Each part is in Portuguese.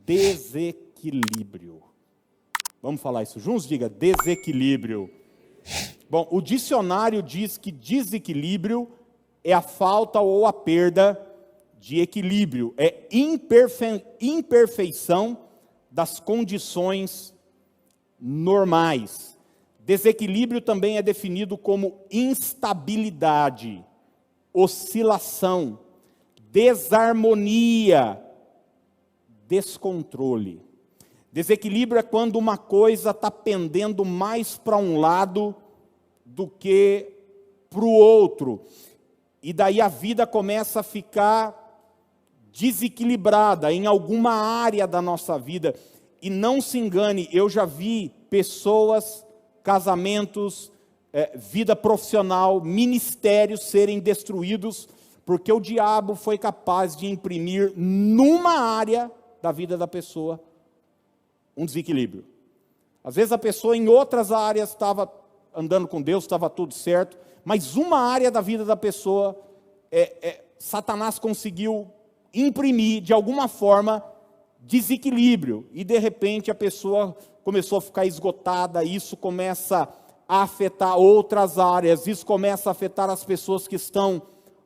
desequilíbrio. Vamos falar isso juntos? Diga, desequilíbrio. Bom, o dicionário diz que desequilíbrio é a falta ou a perda de equilíbrio, é imperfeição das condições normais. Desequilíbrio também é definido como instabilidade, oscilação, desarmonia, descontrole. Desequilíbrio é quando uma coisa está pendendo mais para um lado do que para o outro. E daí a vida começa a ficar desequilibrada em alguma área da nossa vida. E não se engane, eu já vi pessoas, casamentos, vida profissional, ministérios serem destruídos, porque o diabo foi capaz de imprimir numa área da vida da pessoa um desequilíbrio. Às vezes a pessoa em outras áreas estava andando com Deus, estava tudo certo, mas uma área da vida da pessoa, Satanás conseguiu imprimir de alguma forma desequilíbrio, e de repente a pessoa começou a ficar esgotada, isso começa a afetar outras áreas, isso começa a afetar as pessoas que estão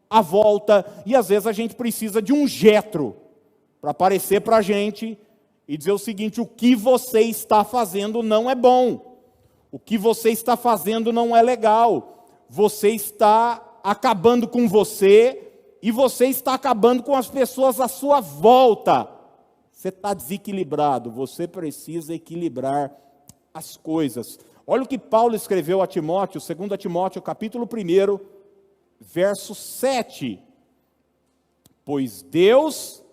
à volta, e às vezes a gente precisa de um Jetro para aparecer para a gente e dizer o seguinte: o que você está fazendo não é bom, o que você está fazendo não é legal, você está acabando com você, e você está acabando com as pessoas à sua volta. Você está desequilibrado, você precisa equilibrar as coisas. Olha o que Paulo escreveu a Timóteo, 2 Timóteo, capítulo 1, verso 7. Pois Deus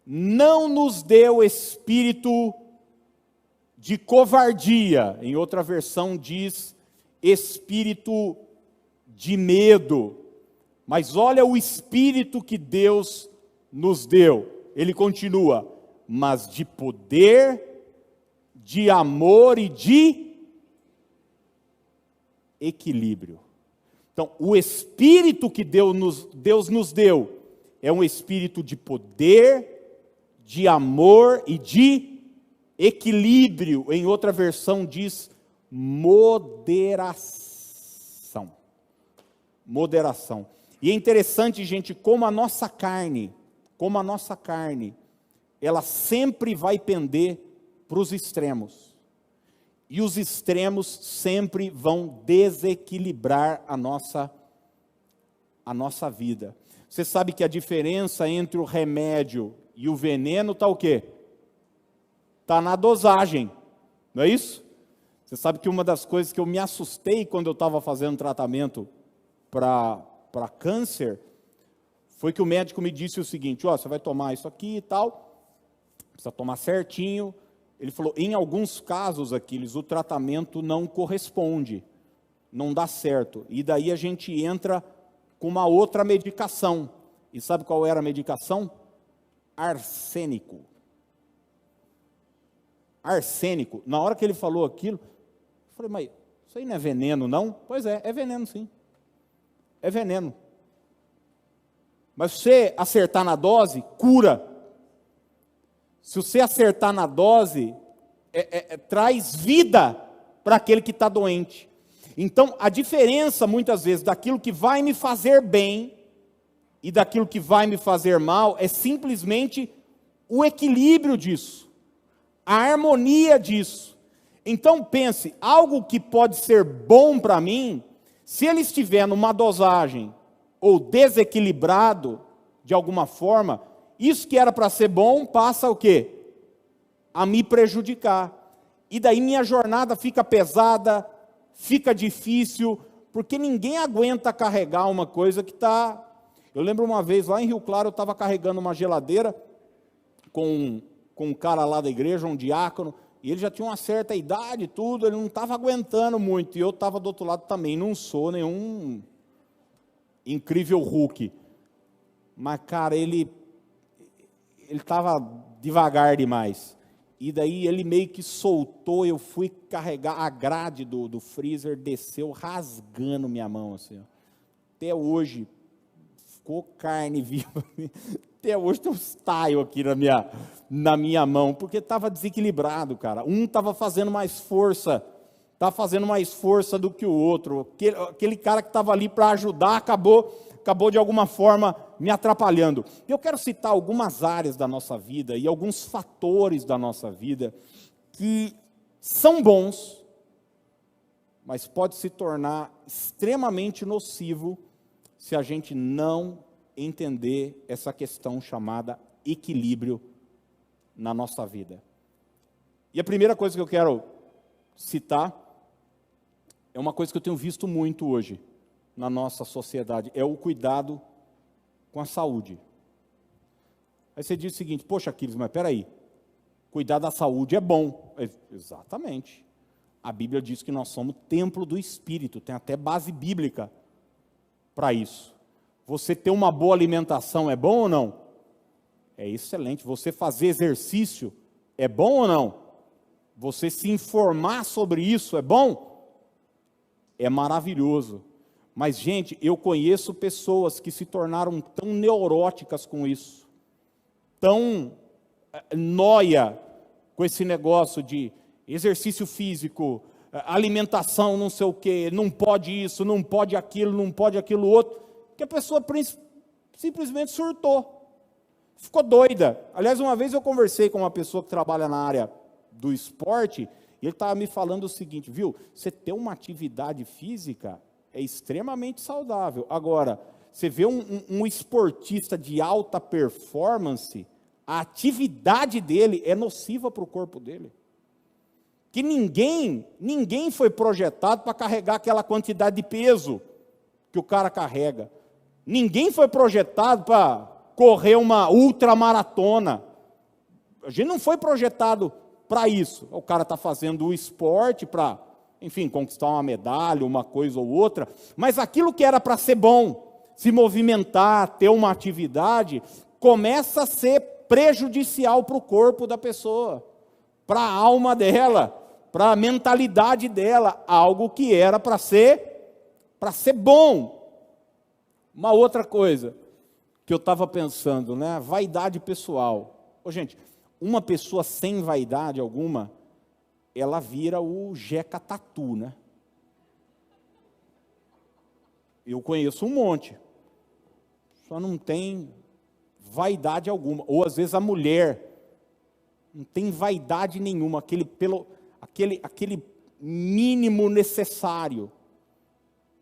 não nos deu espírito de covardia, em outra versão diz espírito de medo, mas olha o espírito que Deus nos deu. Ele continua: mas de poder, de amor e de equilíbrio. Então, o espírito que Deus nos deu é um espírito de poder, de amor e de equilíbrio. Em outra versão diz moderação. Moderação. E é interessante, gente, como a nossa carne, ela sempre vai pender para os extremos. E os extremos sempre vão desequilibrar a nossa vida. Você sabe que a diferença entre o remédio e o veneno está o quê? Está na dosagem, não é isso? Você sabe que uma das coisas que eu me assustei quando eu estava fazendo tratamento para câncer, foi que o médico me disse o seguinte: você vai tomar isso aqui e tal, precisa tomar certinho. Ele falou, em alguns casos, Aquiles, o tratamento não corresponde, não dá certo. E daí a gente entra com uma outra medicação. E sabe qual era a medicação? Arsênico. Arsênico. Na hora que ele falou aquilo, eu falei, mas isso aí não é veneno, não? Pois é veneno sim. É veneno. Mas se você acertar na dose, cura. Se você acertar na dose, traz vida para aquele que está doente. Então, a diferença, muitas vezes, daquilo que vai me fazer bem e daquilo que vai me fazer mal, é simplesmente o equilíbrio disso, a harmonia disso. Então, pense, algo que pode ser bom para mim, se ele estiver numa dosagem ou desequilibrado de alguma forma, isso que era para ser bom passa o quê? A me prejudicar. E daí minha jornada fica pesada, fica difícil, porque ninguém aguenta carregar uma coisa que está... Eu lembro uma vez, lá em Rio Claro, eu estava carregando uma geladeira com um cara lá da igreja, um diácono, e ele já tinha uma certa idade e tudo, ele não estava aguentando muito, e eu estava do outro lado também, não sou nenhum incrível Hulk. Mas, cara, ele estava devagar demais. E daí ele meio que soltou, eu fui carregar a grade do freezer, desceu rasgando minha mão, assim, ó. Até hoje, ficou carne viva. Até hoje tem uns tile aqui na minha mão, porque estava desequilibrado, cara. Um estava fazendo mais força, do que o outro. Aquele cara que estava ali para ajudar, acabou de alguma forma me atrapalhando. Eu quero citar algumas áreas da nossa vida e alguns fatores da nossa vida que são bons, mas pode se tornar extremamente nocivo se a gente não entender essa questão chamada equilíbrio na nossa vida. E a primeira coisa que eu quero citar é uma coisa que eu tenho visto muito hoje na nossa sociedade, é o cuidado com a saúde. Aí você diz o seguinte: poxa, Aquiles, mas peraí, cuidar da saúde é bom. Exatamente. A Bíblia diz que nós somos templo do Espírito, tem até base bíblica para isso. Você ter uma boa alimentação é bom ou não? É excelente. Você fazer exercício é bom ou não? Você se informar sobre isso é bom? É maravilhoso. Mas, gente, eu conheço pessoas que se tornaram tão neuróticas com isso, tão nóia com esse negócio de exercício físico, alimentação, não sei o quê, não pode isso, não pode aquilo outro, que a pessoa simplesmente surtou, ficou doida. Aliás, uma vez eu conversei com uma pessoa que trabalha na área do esporte, e ele estava me falando o seguinte: viu, você ter uma atividade física é extremamente saudável. Agora, você vê um esportista de alta performance, a atividade dele é nociva para o corpo dele. Que ninguém foi projetado para carregar aquela quantidade de peso que o cara carrega. Ninguém foi projetado para correr uma ultramaratona. A gente não foi projetado para isso. O cara está fazendo o esporte para, enfim, conquistar uma medalha, uma coisa ou outra, mas aquilo que era para ser bom, se movimentar, ter uma atividade, começa a ser prejudicial para o corpo da pessoa, para a alma dela, para a mentalidade dela, algo que era para ser bom. Uma outra coisa que eu estava pensando, né? Vaidade pessoal. Ô, gente, uma pessoa sem vaidade alguma, ela vira o Jeca Tatu, né? Eu conheço um monte, só não tem vaidade alguma. Ou às vezes a mulher não tem vaidade nenhuma, aquele mínimo necessário.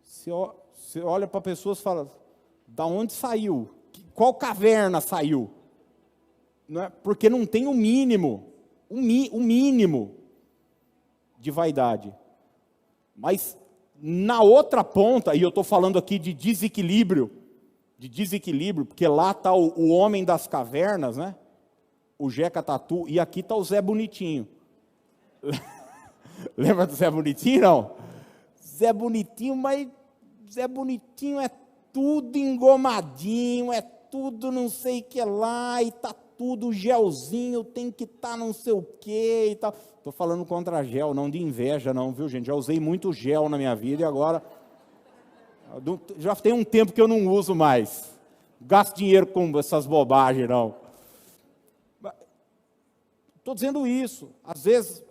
Você olha para pessoas e fala: da onde saiu? Qual caverna saiu? Não é? Porque não tem o mínimo de vaidade. Mas na outra ponta, e eu estou falando aqui de desequilíbrio, porque lá está o homem das cavernas, né? O Jeca Tatu, e aqui está o Zé Bonitinho. Lembra do Zé Bonitinho, não? Zé Bonitinho, mas Zé Bonitinho é tudo engomadinho, é tudo não sei o que lá, e está tudo gelzinho, tem que estar não sei o que e tal. Estou falando contra gel, não de inveja não, viu, gente? Já usei muito gel na minha vida e agora já tem um tempo que eu não uso mais. Gasto dinheiro com essas bobagens, não. Estou dizendo isso. Às vezes,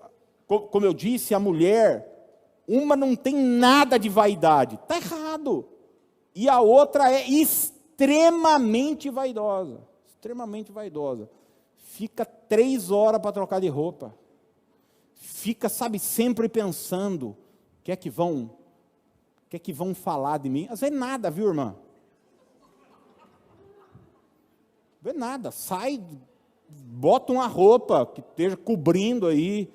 como eu disse, a mulher, uma não tem nada de vaidade. Está errado. E a outra é extremamente vaidosa. Extremamente vaidosa. Fica 3 horas para trocar de roupa. Fica, sabe, sempre pensando: o que é que vão falar de mim? Às vezes nada, viu, irmã? Não é nada. Sai, bota uma roupa que esteja cobrindo aí,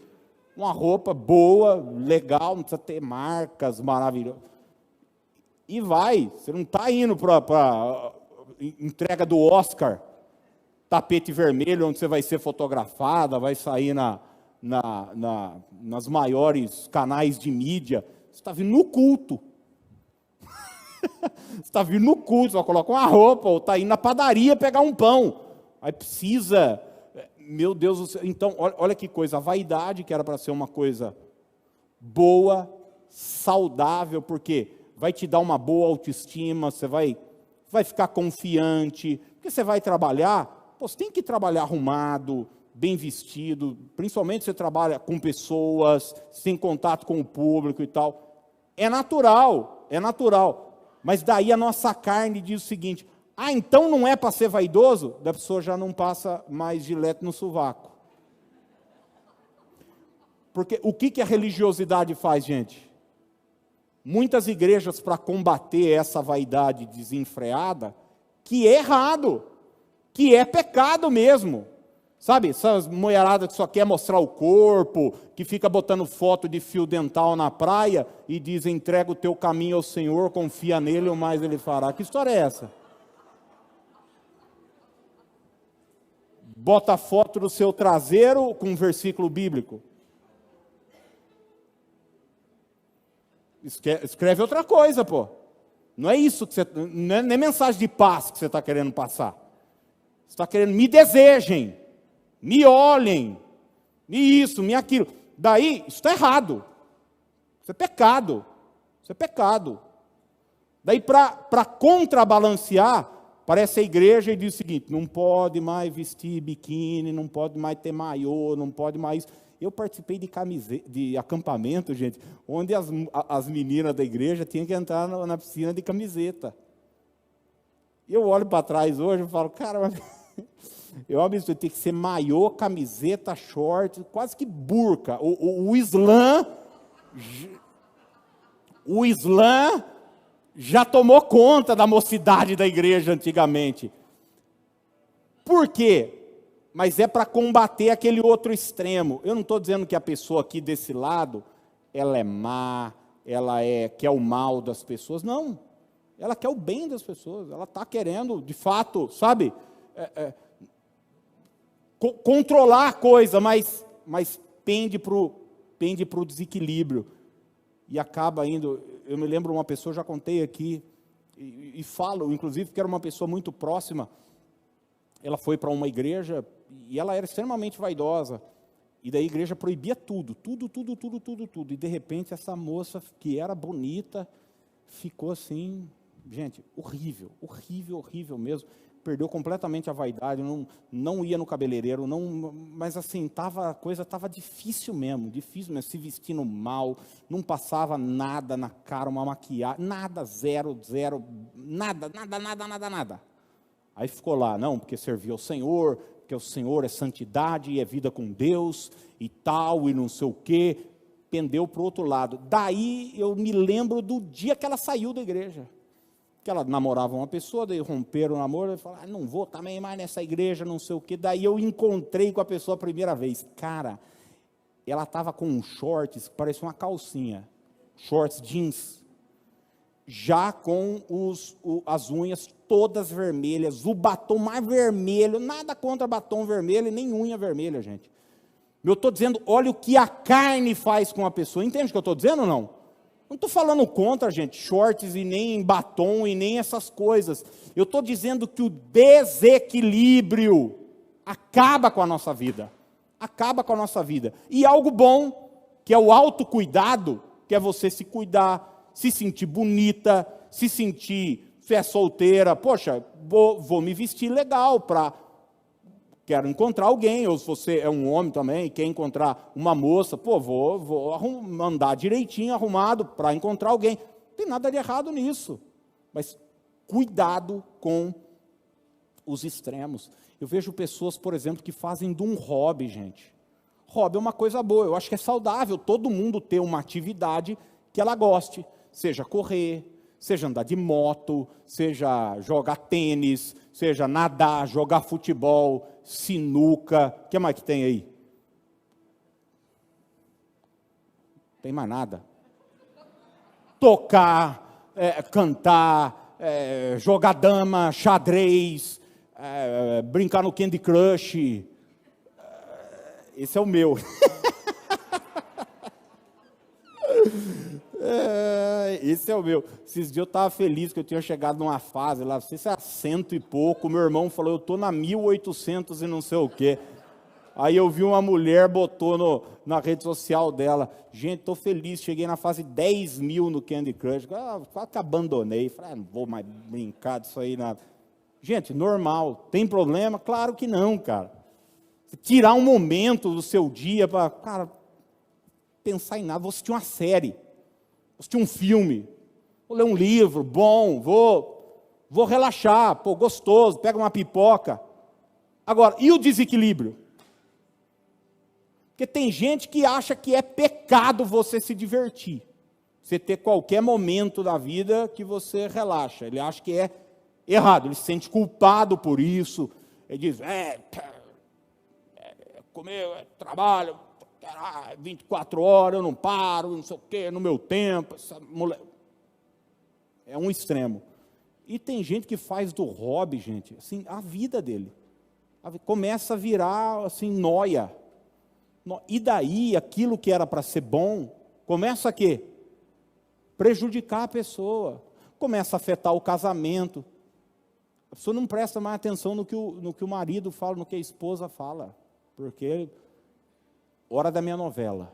uma roupa boa, legal, não precisa ter marcas maravilhosas. E vai, você não está indo para entrega do Oscar, tapete vermelho, onde você vai ser fotografada, vai sair nas maiores canais de mídia. Você está vindo no culto. Você está vindo no culto, só coloca uma roupa, ou está indo na padaria pegar um pão. Aí precisa, meu Deus do céu. Então, olha que coisa, a vaidade, que era para ser uma coisa boa, saudável, porque vai te dar uma boa autoestima, você vai ficar confiante, porque você vai trabalhar Pô, você tem que trabalhar arrumado, bem vestido, principalmente se você trabalha com pessoas, sem contato com o público e tal. É natural, é natural. Mas daí a nossa carne diz o seguinte: ah, então não é para ser vaidoso? Da pessoa já não passa mais Gilete no sovaco. Porque o que a religiosidade faz, gente? Muitas igrejas, para combater essa vaidade desenfreada, que é errado, que é pecado mesmo. Sabe, essas mulheradas que só quer mostrar o corpo, que fica botando foto de fio dental na praia e diz: entrega o teu caminho ao Senhor, confia nele, o mais ele fará. Que história é essa? Bota foto do seu traseiro com um versículo bíblico. Escreve outra coisa, pô. Não é isso que você... Não é mensagem de paz que você está querendo passar. Você está querendo: me desejem, me olhem, me isso, me aquilo. Daí, isso está errado. Isso é pecado. Isso é pecado. Daí, para contrabalancear, parece a igreja e diz o seguinte: não pode mais vestir biquíni, não pode mais ter maiô, não pode mais... Eu participei de acampamento, gente, onde as meninas da igreja tinham que entrar na piscina de camiseta. Eu olho para trás hoje e falo: cara, eu tenho que ser maiô, camiseta, short, quase que burca. O Islã já tomou conta da mocidade da igreja antigamente. Por quê? Mas é para combater aquele outro extremo. Eu não estou dizendo que a pessoa aqui desse lado, ela é má, quer o mal das pessoas. Não, ela quer o bem das pessoas. Ela está querendo, de fato, sabe, controlar a coisa, mas pende para o desequilíbrio. E acaba indo... Eu me lembro uma pessoa, já contei aqui, e falo, inclusive, que era uma pessoa muito próxima. Ela foi para uma igreja e ela era extremamente vaidosa. E daí a igreja proibia tudo. E de repente essa moça, que era bonita, ficou assim, gente, horrível mesmo. Perdeu completamente a vaidade, não ia no cabeleireiro, mas assim, a coisa estava difícil mesmo, se vestindo mal, não passava nada na cara, uma maquiagem, nada, zero, nada. Aí ficou lá: não, porque serviu ao Senhor, porque o Senhor é santidade e é vida com Deus e tal, e não sei o quê. Pendeu para o outro lado. Daí eu me lembro do dia que ela saiu da igreja. Que ela namorava uma pessoa, daí romperam o namoro, e falaram: não vou também mais nessa igreja, não sei o quê. Daí eu encontrei com a pessoa a primeira vez. Cara, ela estava com um shorts que parecia uma calcinha, shorts jeans, já com as unhas todas vermelhas, o batom mais vermelho, nada contra batom vermelho e nem unha vermelha, gente. Eu estou dizendo, olha o que a carne faz com a pessoa. Entende o que eu estou dizendo ou não? Não estou falando contra, gente, shorts e nem batom e nem essas coisas. Eu estou dizendo que o desequilíbrio acaba com a nossa vida. Acaba com a nossa vida. E algo bom, que é o autocuidado, que é você se cuidar, se sentir bonita, se sentir... Se é solteira, poxa, vou me vestir legal quero encontrar alguém, ou se você é um homem também e quer encontrar uma moça, vou andar direitinho, arrumado, para encontrar alguém. Não tem nada de errado nisso, mas cuidado com os extremos. Eu vejo pessoas, por exemplo, que fazem de um hobby, gente. Hobby é uma coisa boa, eu acho que é saudável todo mundo ter uma atividade que ela goste, seja correr, seja andar de moto, seja jogar tênis, seja nadar, jogar futebol, sinuca. O que mais que tem aí? Tem mais nada. Tocar, cantar, jogar dama, xadrez, brincar no Candy Crush. Esse é o meu. Esse é o meu. Esses dias eu estava feliz que eu tinha chegado numa fase lá, não sei se era 100 e pouco, meu irmão falou: eu estou na 1800 e não sei o quê. Aí eu vi uma mulher, botou na rede social dela: gente, estou feliz, cheguei na fase 10.000 no Candy Crush. Quase que abandonei, falei: não vou mais brincar disso aí nada. Gente, normal. Tem problema? Claro que não, cara. Tirar um momento do seu dia para, cara, pensar em nada. Vou assistir uma série, vou assistir um filme, vou ler um livro, bom, vou relaxar, pô, gostoso, pega uma pipoca. Agora, e o desequilíbrio? Porque tem gente que acha que é pecado você se divertir. Você ter qualquer momento da vida que você relaxa. Ele acha que é errado, ele se sente culpado por isso. Ele diz, comer, trabalho, 24 horas, eu não paro, não sei o quê, no meu tempo. Essa mulher... É um extremo. E tem gente que faz do hobby, gente, assim, a vida dele. Começa a virar, assim, nóia. E daí, aquilo que era para ser bom, começa a quê? Prejudicar a pessoa. Começa a afetar o casamento. A pessoa não presta mais atenção no que o marido fala, no que a esposa fala. Porque, hora da minha novela.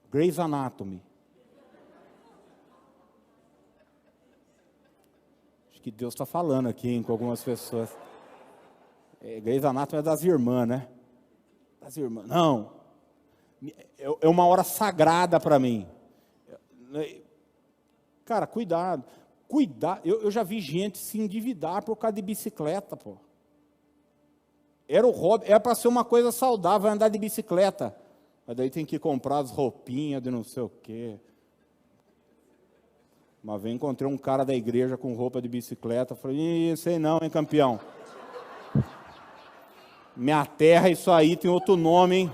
Grey's Anatomy. Acho que Deus está falando aqui, hein, com algumas pessoas. Grey's Anatomy é das irmãs, né? Das irmãs. Não. É uma hora sagrada para mim. Cara, cuidado. Eu já vi gente se endividar por causa de bicicleta, pô. Era o hobby, era para ser uma coisa saudável, andar de bicicleta. Mas daí tem que comprar as roupinhas de não sei o quê. Uma vez encontrei um cara da igreja com roupa de bicicleta. Falei, sei não, hein, campeão. Minha terra, isso aí tem outro nome, hein?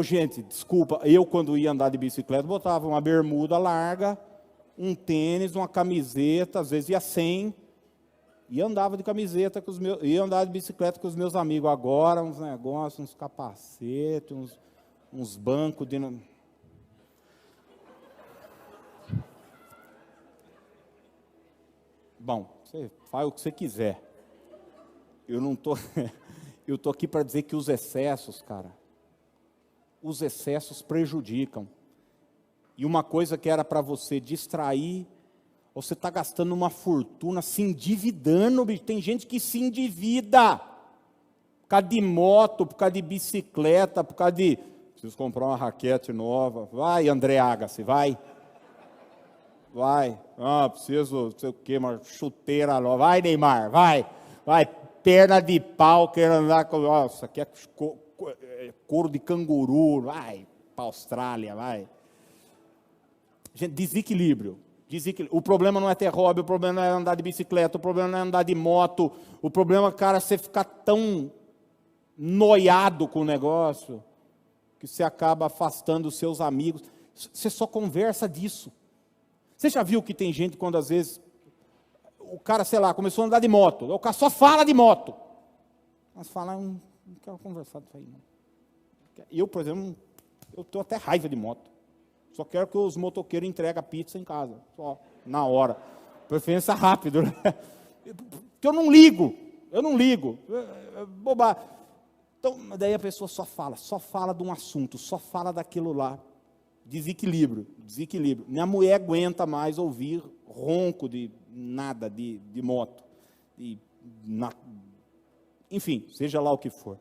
Gente, desculpa, eu quando ia andar de bicicleta, botava uma bermuda larga, um tênis, uma camiseta, às vezes ia sem, e andava de camiseta ia andar de bicicleta com os meus amigos. Agora, uns negócios, uns capacetes, uns bancos de... Bom, você faz o que você quiser. Eu não tô, eu tô aqui para dizer que os excessos, cara, os excessos prejudicam. E uma coisa que era para você distrair, você está gastando uma fortuna, se endividando, bicho. Tem gente que se endivida por causa de moto, por causa de bicicleta, por causa de... Preciso comprar uma raquete nova. Vai, André Agassi, vai. Vai. Preciso, não sei o quê, uma chuteira nova. Vai, Neymar, vai. Vai, perna de pau, quero andar com... Nossa, aqui é couro de canguru, vai para a Austrália, vai. Gente, desequilíbrio. O problema não é ter hobby, o problema não é andar de bicicleta, o problema não é andar de moto, o problema, cara, é você ficar tão noiado com o negócio, que você acaba afastando os seus amigos. Você só conversa disso. Você já viu que tem gente quando às vezes, o cara, sei lá, começou a andar de moto, o cara só fala de moto. Mas fala, não quero conversar disso aí, não. Eu, por exemplo, eu tenho até raiva de moto. Só quero que os motoqueiros entreguem a pizza em casa, só, na hora. Preferência rápido, né? Porque eu não ligo. Bobagem. Então, daí a pessoa só fala de um assunto, só fala daquilo lá. Desequilíbrio. Minha mulher aguenta mais ouvir ronco de nada, de moto. Enfim, seja lá o que for.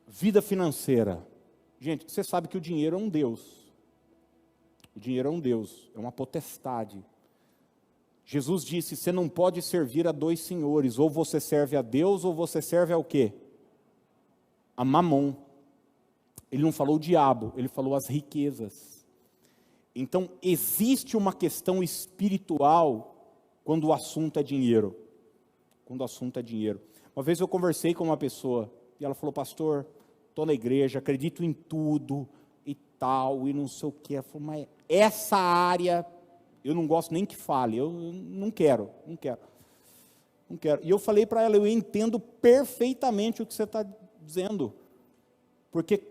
Vida financeira. Gente, você sabe que o dinheiro é um Deus. O dinheiro é um Deus, é uma potestade. Jesus disse, você não pode servir a dois senhores, ou você serve a Deus, ou você serve ao quê? A Mamon. Ele não falou o diabo, ele falou as riquezas. Então, existe uma questão espiritual quando o assunto é dinheiro. Uma vez eu conversei com uma pessoa, e ela falou, pastor, estou na igreja, acredito em tudo e tal, e não sei o que. Ela falou, mas essa área, eu não gosto nem que fale, eu não quero. E eu falei para ela, eu entendo perfeitamente o que você está dizendo, porque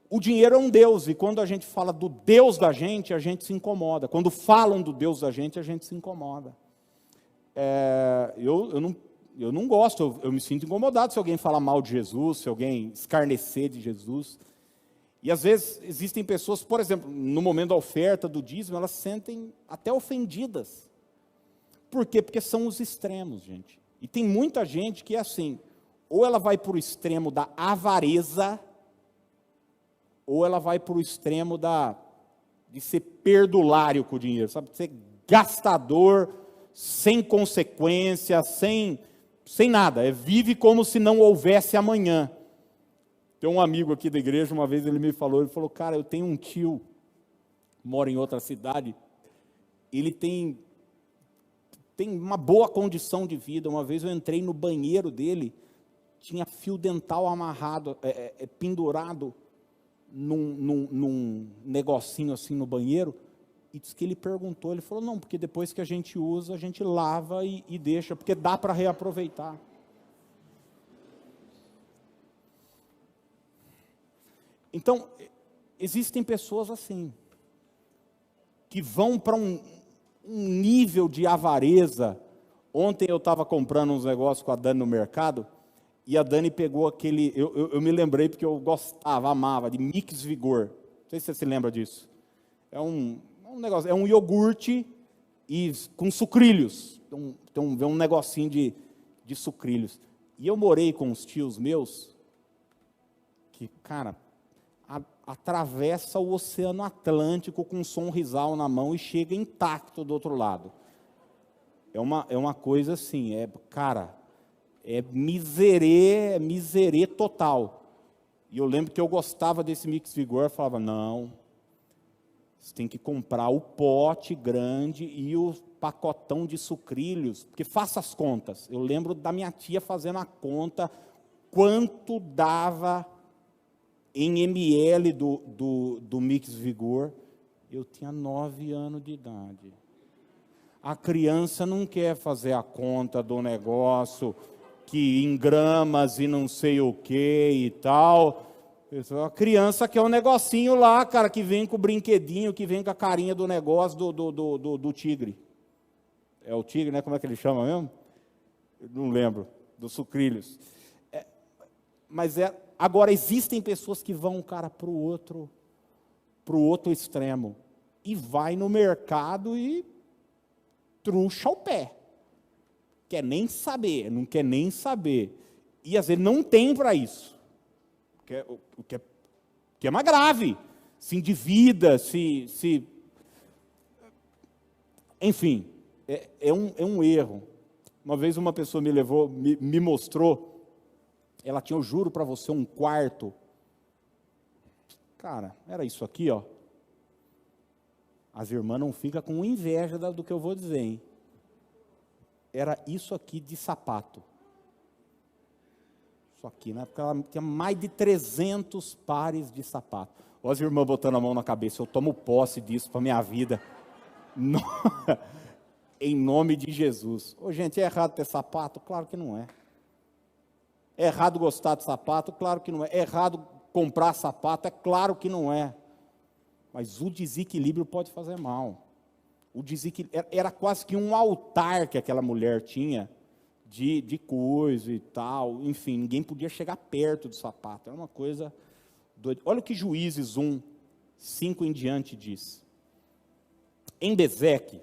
o dinheiro é um Deus, e quando a gente fala do Deus da gente, a gente se incomoda. Quando falam do Deus da gente, a gente se incomoda. Eu não gosto, eu me sinto incomodado se alguém falar mal de Jesus, se alguém escarnecer de Jesus. E às vezes existem pessoas, por exemplo, no momento da oferta, do dízimo, elas se sentem até ofendidas. Por quê? Porque são os extremos, gente. E tem muita gente que é assim, ou ela vai para o extremo da avareza, ou ela vai para o extremo de ser perdulário com o dinheiro, sabe? De ser gastador, sem consequência, sem nada. Vive como se não houvesse amanhã. Tem um amigo aqui da igreja, uma vez ele falou, cara, eu tenho um tio, mora em outra cidade, ele tem uma boa condição de vida. Uma vez eu entrei no banheiro dele, tinha fio dental amarrado, pendurado num negocinho assim no banheiro, e disse que ele perguntou, ele falou, não, porque depois que a gente usa, a gente lava e deixa, porque dá para reaproveitar. Então, existem pessoas assim, que vão para um nível de avareza. Ontem eu estava comprando uns negócios com a Dani no mercado, e a Dani pegou aquele, eu me lembrei porque eu gostava, amava, de Mix Vigor. Não sei se você se lembra disso. É um negócio, é um iogurte com sucrilhos. Tem um negocinho de sucrilhos. E eu morei com uns tios meus, que, cara, atravessa o Oceano Atlântico com um sonrisal na mão e chega intacto do outro lado. É uma coisa assim, cara, é miserê total. E eu lembro que eu gostava desse Mix Vigor, eu falava, não, você tem que comprar o pote grande e o pacotão de sucrilhos, porque faça as contas. Eu lembro da minha tia fazendo a conta, quanto dava em ml do Mix Vigor. Eu tinha 9 anos de idade. A criança não quer fazer a conta do negócio, que em gramas e não sei o que e tal. A criança quer um negocinho lá, cara, que vem com o brinquedinho, que vem com a carinha do negócio do tigre. É o tigre, né? Como é que ele chama mesmo? Eu não lembro. Dos sucrilhos. Agora, existem pessoas que vão, cara, para o outro extremo. E vai no mercado e trucha o pé. Quer nem saber, não quer nem saber. E às vezes não tem para isso. O que é mais grave. Se endivida, enfim, é um erro. Uma vez uma pessoa me mostrou, ela tinha, eu juro para você, um quarto. Cara, era isso aqui, ó. As irmãs não ficam com inveja do que eu vou dizer, hein? Era isso aqui de sapato. Isso aqui, né? Porque ela tinha mais de 300 pares de sapato. Olha as irmãs botando a mão na cabeça, eu tomo posse disso para a minha vida. Em nome de Jesus. Ô, gente, é errado ter sapato? Claro que não é. É errado gostar de sapato? Claro que não é. É errado comprar sapato? É claro que não é. Mas o desequilíbrio pode fazer mal. Era quase que um altar que aquela mulher tinha de coisa e tal. Enfim, ninguém podia chegar perto do sapato. Era uma coisa doida. Olha o que Juízes 1, 5 em diante diz. Em Bezeque,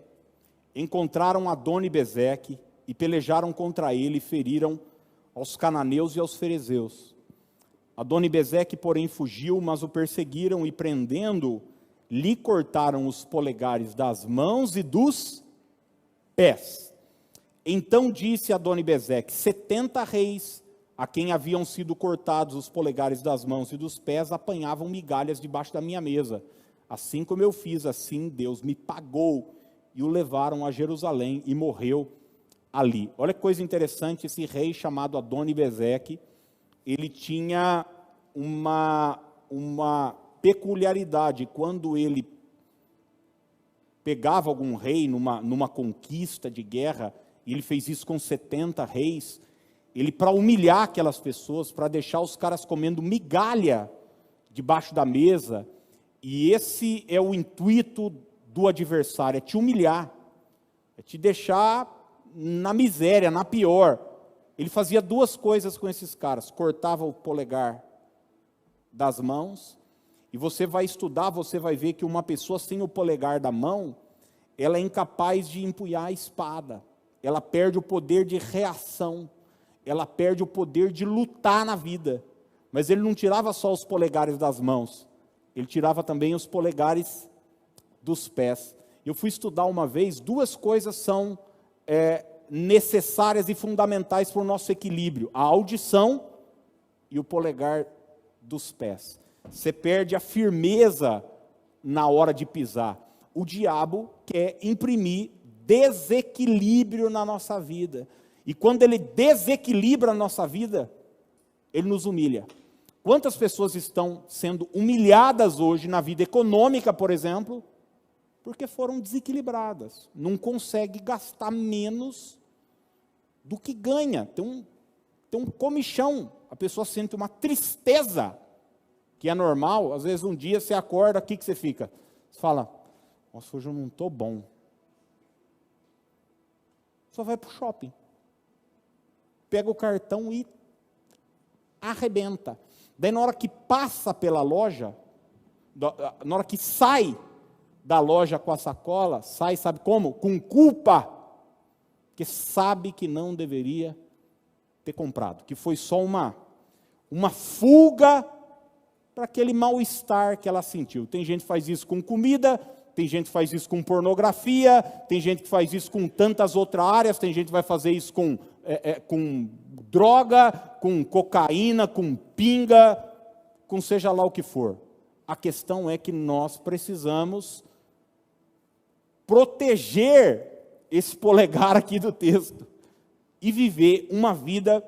encontraram Adoni-Bezeque e pelejaram contra ele e feriram aos cananeus e aos ferezeus. Adoni-Bezeque, porém, fugiu, mas o perseguiram e, prendendo-o, lhe cortaram os polegares das mãos e dos pés. Então disse Adoni-Bezeque: 70 reis, a quem haviam sido cortados os polegares das mãos e dos pés, apanhavam migalhas debaixo da minha mesa. Assim como eu fiz, assim Deus me pagou. E o levaram a Jerusalém e morreu ali. Olha que coisa interessante, esse rei chamado Adoni-Bezeque, ele tinha uma peculiaridade. Quando ele pegava algum rei numa conquista de guerra, e ele fez isso com 70 reis, ele, para humilhar aquelas pessoas, para deixar os caras comendo migalha debaixo da mesa, e esse é o intuito do adversário, é te humilhar, é te deixar na miséria, na pior. Ele fazia duas coisas com esses caras: cortava o polegar das mãos E você vai estudar, você vai ver que uma pessoa sem o polegar da mão, ela é incapaz de empunhar a espada. Ela perde o poder de reação. Ela perde o poder de lutar na vida. Mas ele não tirava só os polegares das mãos. Ele tirava também os polegares dos pés. Eu fui estudar uma vez, duas coisas são necessárias e fundamentais para o nosso equilíbrio: a audição e o polegar dos pés. Você perde a firmeza na hora de pisar. O diabo quer imprimir desequilíbrio na nossa vida. E quando ele desequilibra a nossa vida, ele nos humilha. Quantas pessoas estão sendo humilhadas hoje na vida econômica, por exemplo, porque foram desequilibradas? Não consegue gastar menos do que ganha. Tem um comichão. A pessoa sente uma tristeza, que é normal. Às vezes um dia você acorda, aqui que você fica? Você fala, nossa, hoje eu não estou bom. Só vai para o shopping. Pega o cartão e arrebenta. Daí na hora que passa pela loja, na hora que sai da loja com a sacola, sai, sabe como? Com culpa. Porque sabe que não deveria ter comprado. Que foi só uma fuga para aquele mal-estar que ela sentiu. Tem gente que faz isso com comida, tem gente que faz isso com pornografia, tem gente que faz isso com tantas outras áreas, tem gente que vai fazer isso com droga, com cocaína, com pinga, com seja lá o que for. A questão é que nós precisamos proteger esse polegar aqui do texto e viver uma vida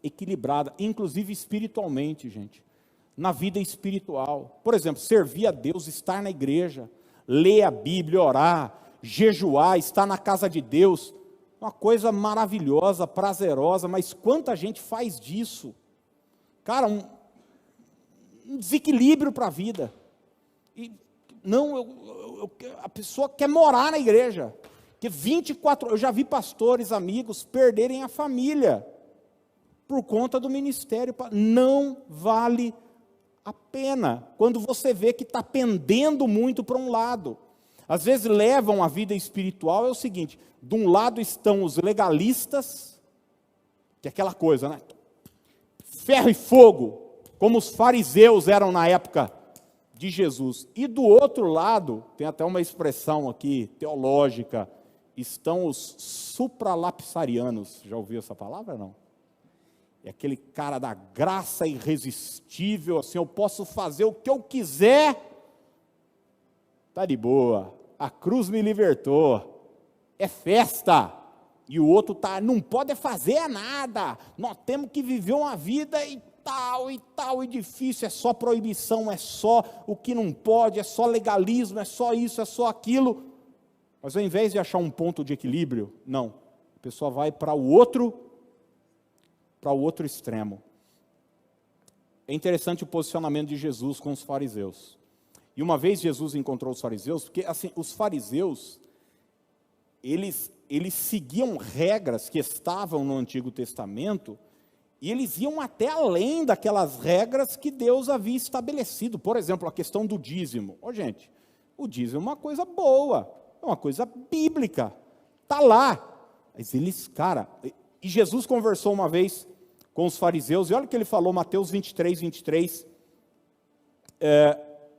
equilibrada, inclusive espiritualmente, gente. Na vida espiritual. Por exemplo, servir a Deus, estar na igreja, ler a Bíblia, orar, jejuar, estar na casa de Deus, uma coisa maravilhosa, prazerosa, mas quanta gente faz disso? Cara, um desequilíbrio para a vida. E, não, a pessoa quer morar na igreja, que 24 eu já vi pastores, amigos, perderem a família, por conta do ministério. Não vale a pena, quando você vê que está pendendo muito para um lado. Às vezes levam a vida espiritual, é o seguinte, de um lado estão os legalistas, que é aquela coisa, né? Ferro e fogo, como os fariseus eram na época de Jesus. E do outro lado, tem até uma expressão aqui, teológica, estão os supralapsarianos. Já ouviu essa palavra, não? É aquele cara da graça irresistível, assim, eu posso fazer o que eu quiser, está de boa, a cruz me libertou, é festa, e o outro não pode fazer nada, nós temos que viver uma vida e tal, e difícil, é só proibição, é só o que não pode, é só legalismo, é só isso, é só aquilo. Mas ao invés de achar um ponto de equilíbrio, não, a pessoa vai para o outro extremo. É interessante o posicionamento de Jesus com os fariseus. E uma vez Jesus encontrou os fariseus, porque assim, os fariseus, eles seguiam regras que estavam no Antigo Testamento, e eles iam até além daquelas regras que Deus havia estabelecido. Por exemplo, a questão do dízimo. Gente, o dízimo é uma coisa boa, é uma coisa bíblica, está lá. Mas e Jesus conversou uma vez com os fariseus, e olha o que ele falou, Mateus 23,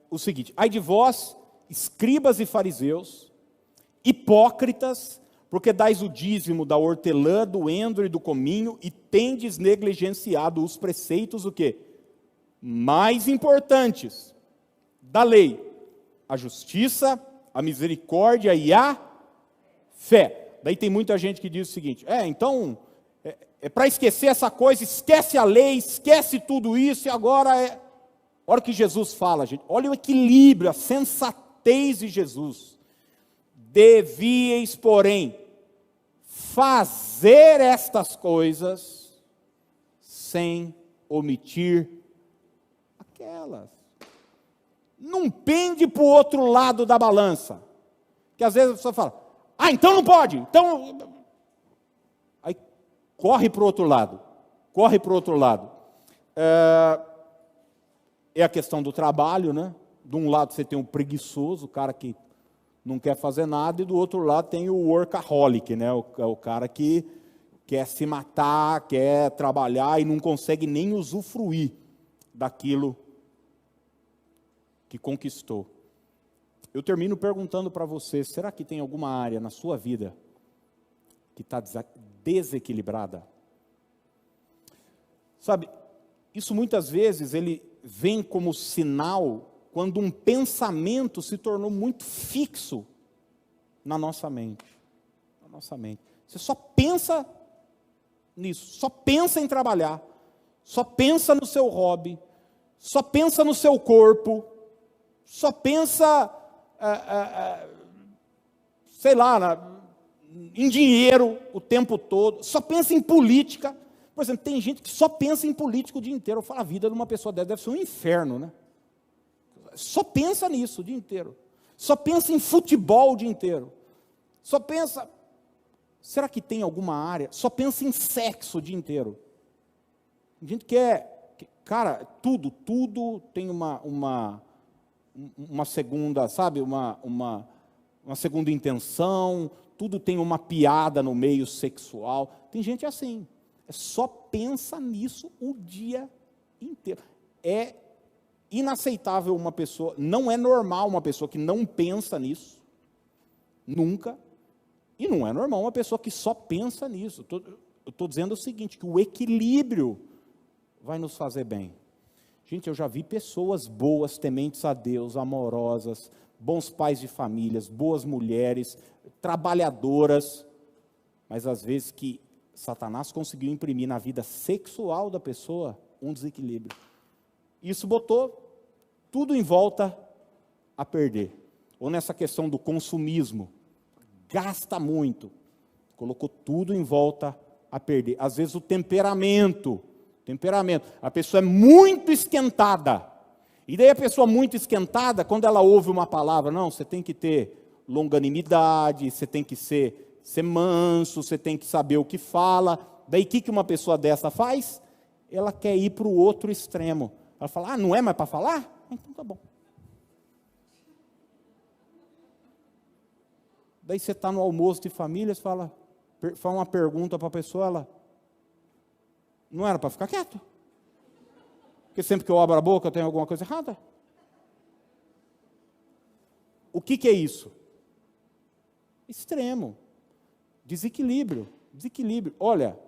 o seguinte: ai de vós, escribas e fariseus, hipócritas, porque dais o dízimo da hortelã, do endro e do cominho, e tendes negligenciado os preceitos, o quê? Mais importantes da lei: a justiça, a misericórdia e a fé. Daí tem muita gente que diz o seguinte, então, é para esquecer essa coisa, esquece a lei, esquece tudo isso, e agora olha o que Jesus fala, gente, olha o equilíbrio, a sensatez de Jesus. Devíeis, porém, fazer estas coisas sem omitir aquelas. Não pende para o outro lado da balança, que às vezes a pessoa fala, então não pode, então... Aí corre para o outro lado, é a questão do trabalho, né? De um lado você tem o preguiçoso, o cara que não quer fazer nada, e do outro lado tem o workaholic, né? O cara que quer se matar, quer trabalhar e não consegue nem usufruir daquilo que conquistou. Eu termino perguntando para você, será que tem alguma área na sua vida que está desequilibrada? Sabe, isso muitas vezes ele vem como sinal quando um pensamento se tornou muito fixo na nossa mente. Na nossa mente. Você só pensa nisso, só pensa em trabalhar, só pensa no seu hobby, só pensa no seu corpo, só pensa, sei lá, em dinheiro o tempo todo, só pensa em política. Por exemplo, tem gente que só pensa em política o dia inteiro. Eu falo, a vida de uma pessoa dessa deve ser um inferno, né? Só pensa nisso o dia inteiro. Só pensa em futebol o dia inteiro. Só pensa... Será que tem alguma área? Só pensa em sexo o dia inteiro. A gente quer... Cara, tudo tem uma segunda, sabe? Uma segunda intenção. Tudo tem uma piada no meio sexual. Tem gente assim. Só pensa nisso o dia inteiro. É inaceitável uma pessoa, não é normal uma pessoa que não pensa nisso, nunca, e não é normal uma pessoa que só pensa nisso. Eu estou dizendo o seguinte, que o equilíbrio vai nos fazer bem. Gente, eu já vi pessoas boas, tementes a Deus, amorosas, bons pais de famílias, boas mulheres, trabalhadoras, mas às vezes que Satanás conseguiu imprimir na vida sexual da pessoa um desequilíbrio. Isso botou tudo em volta a perder. Ou nessa questão do consumismo, gasta muito, colocou tudo em volta a perder. Às vezes o temperamento, a pessoa é muito esquentada. E daí a pessoa muito esquentada, quando ela ouve uma palavra, não, você tem que ter longanimidade, você tem que ser manso, você tem que saber o que fala. Daí o que uma pessoa dessa faz? Ela quer ir para o outro extremo. Ela fala, não é mais para falar? Então tá bom. Daí você está no almoço de família, você faz uma pergunta para a pessoa, ela, não era para ficar quieto? Porque sempre que eu abro a boca eu tenho alguma coisa errada. O que é isso? Extremo. Desequilíbrio. Olha,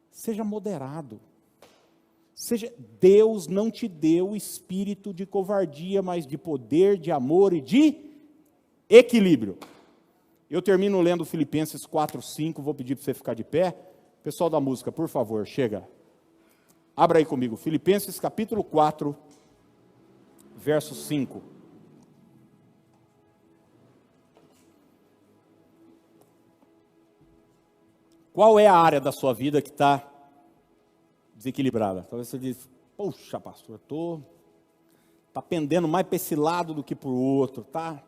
seja moderado. Deus não te deu espírito de covardia, mas de poder, de amor e de equilíbrio. Eu termino lendo Filipenses 4:5, vou pedir para você ficar de pé. Pessoal da música, por favor, chega. Abra aí comigo, Filipenses capítulo 4, verso 5. Qual é a área da sua vida que está desequilibrada? Talvez você diz, poxa pastor, está pendendo mais para esse lado do que para o outro, tá?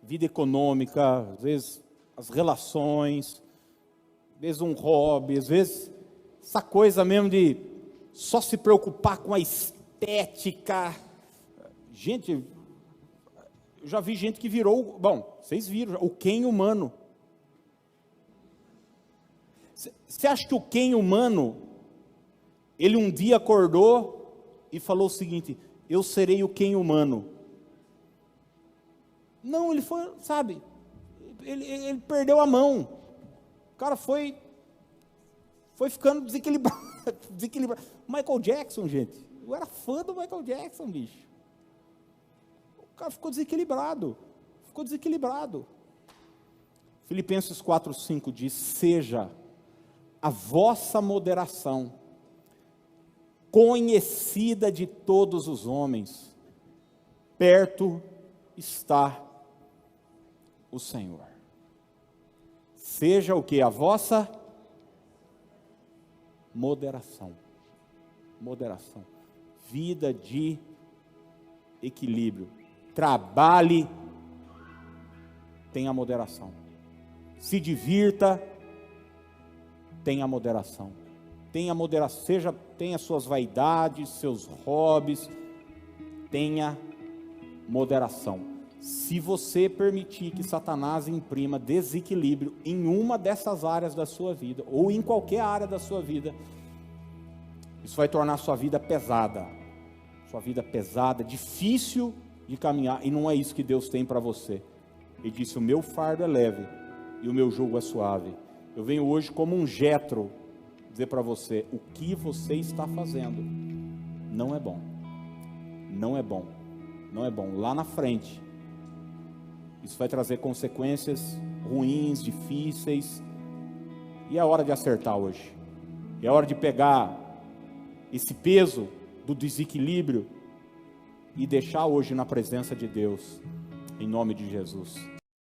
Vida econômica, às vezes as relações, às vezes um hobby, às vezes essa coisa mesmo de só se preocupar com a estética. Gente, eu já vi gente que virou, bom, vocês viram, o Ken humano. Você acha que o Ken humano, ele um dia acordou e falou o seguinte, eu serei o Ken humano? Não, ele foi, sabe, ele perdeu a mão. O cara foi ficando desequilibrado. Michael Jackson, gente, eu era fã do Michael Jackson, bicho. O cara ficou desequilibrado. Filipenses 4:5 diz, seja a vossa moderação conhecida de todos os homens, perto está o Senhor. Seja o que? A vossa moderação. Vida de equilíbrio. Trabalhe, tenha moderação. Se divirta, tenha moderação. tenha moderação, tenha suas vaidades, seus hobbies, tenha moderação. Se você permitir que Satanás imprima desequilíbrio em uma dessas áreas da sua vida, ou em qualquer área da sua vida, isso vai tornar a sua vida pesada, difícil de caminhar, e não é isso que Deus tem para você. Ele disse: o meu fardo é leve e o meu jugo é suave. Eu venho hoje como um Jetro dizer para você: o que você está fazendo não é bom, não é bom, não é bom. Lá na frente, isso vai trazer consequências ruins, difíceis, e é hora de acertar hoje. É hora de pegar esse peso do desequilíbrio e deixar hoje na presença de Deus, em nome de Jesus.